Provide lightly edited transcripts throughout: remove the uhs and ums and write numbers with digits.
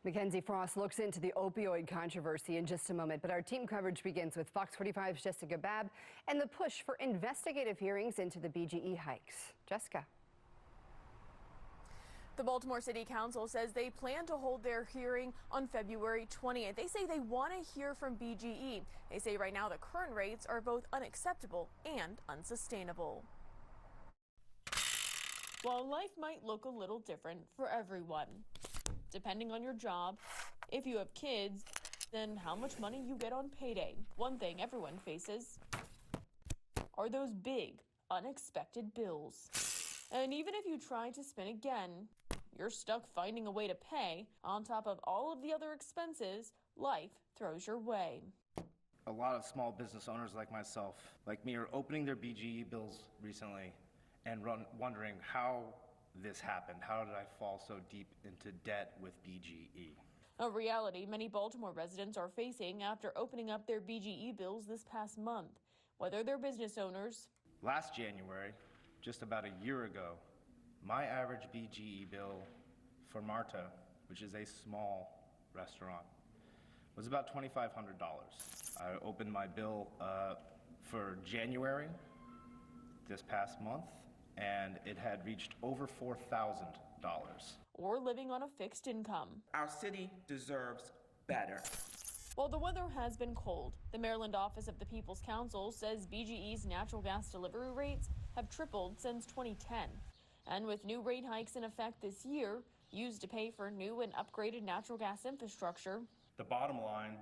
Mackenzie Frost looks into the opioid controversy in just a moment, but our team coverage begins with Fox 45's Jessica Babb and the push for investigative hearings into the BGE hikes. Jessica. The Baltimore City Council says they plan to hold their hearing on February 20th. They say they want to hear from BGE. They say right now the current rates are both unacceptable and unsustainable. While life might look a little different for everyone, depending on your job, if you have kids, then how much money you get on payday. One thing everyone faces are those big, unexpected bills. And even if you try to spin again, you're stuck finding a way to pay. On top of all of the other expenses life throws your way. A lot of small business owners like myself, like me, are opening their BGE bills recently and wondering how this happened. How did I fall so deep into debt with BGE? A reality many Baltimore residents are facing after opening up their BGE bills this past month. Whether they're business owners. Last January, just about a year ago, my average BGE bill for Marta, which is a small restaurant, was about $2,500. I opened my bill for January this past month, and it had reached over $4,000. Or living on a fixed income. Our city deserves better. While the weather has been cold, the Maryland office of the People's Council says BGE's natural gas delivery rates have tripled since 2010. And with new rate hikes in effect this year, used to pay for new and upgraded natural gas infrastructure. The bottom line,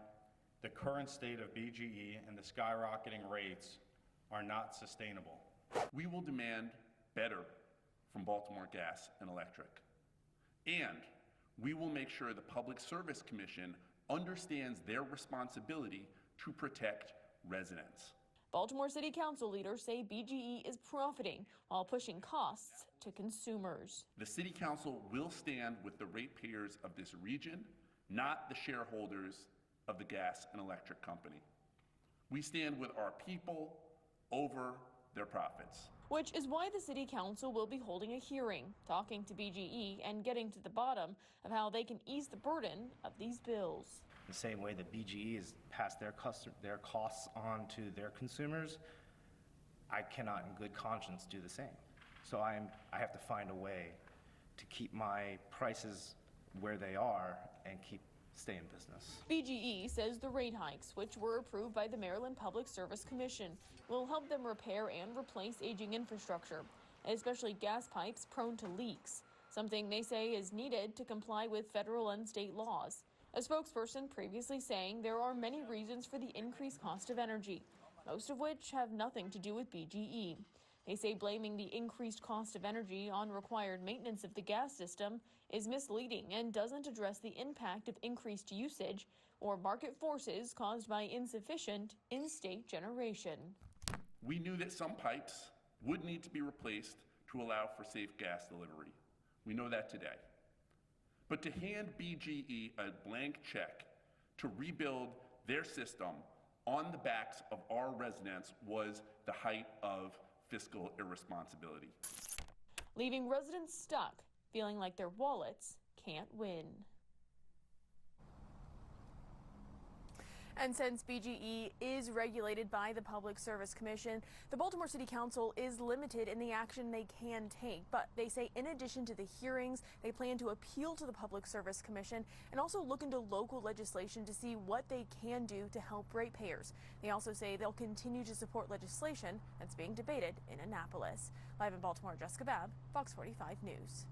the current state of BGE and the skyrocketing rates are not sustainable. We will demand better from Baltimore Gas and Electric. And we will make sure the Public Service Commission understands their responsibility to protect residents. Baltimore City Council leaders say BGE is profiting while pushing costs to consumers. The City Council will stand with the ratepayers of this region, not the shareholders of the gas and electric company. We stand with our people over their profits. Which is why the City Council will be holding a hearing, talking to BGE and getting to the bottom of how they can ease the burden of these bills. The same way that BGE has passed their costs on to their consumers, I cannot in good conscience do the same. So I have to find a way to keep my prices where they are and stay in business. BGE says the rate hikes, which were approved by the Maryland Public Service Commission, will help them repair and replace aging infrastructure, especially gas pipes prone to leaks, something they say is needed to comply with federal and state laws. A spokesperson previously saying there are many reasons for the increased cost of energy, most of which have nothing to do with BGE. They say blaming the increased cost of energy on required maintenance of the gas system is misleading and doesn't address the impact of increased usage or market forces caused by insufficient in-state generation. We knew that some pipes would need to be replaced to allow for safe gas delivery. We know that today. But to hand BGE a blank check to rebuild their system on the backs of our residents was the height of fiscal irresponsibility. Leaving residents stuck, feeling like their wallets can't win. And since BGE is regulated by the Public Service Commission, the Baltimore City Council is limited in the action they can take. But they say in addition to the hearings, they plan to appeal to the Public Service Commission and also look into local legislation to see what they can do to help ratepayers. They also say they'll continue to support legislation that's being debated in Annapolis. Live in Baltimore, Jessica Babb, Fox 45 News.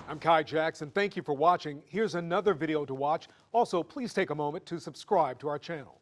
I'm Kai Jackson. Thank you for watching. Here's another video to watch. Also, please take a moment to subscribe to our channel.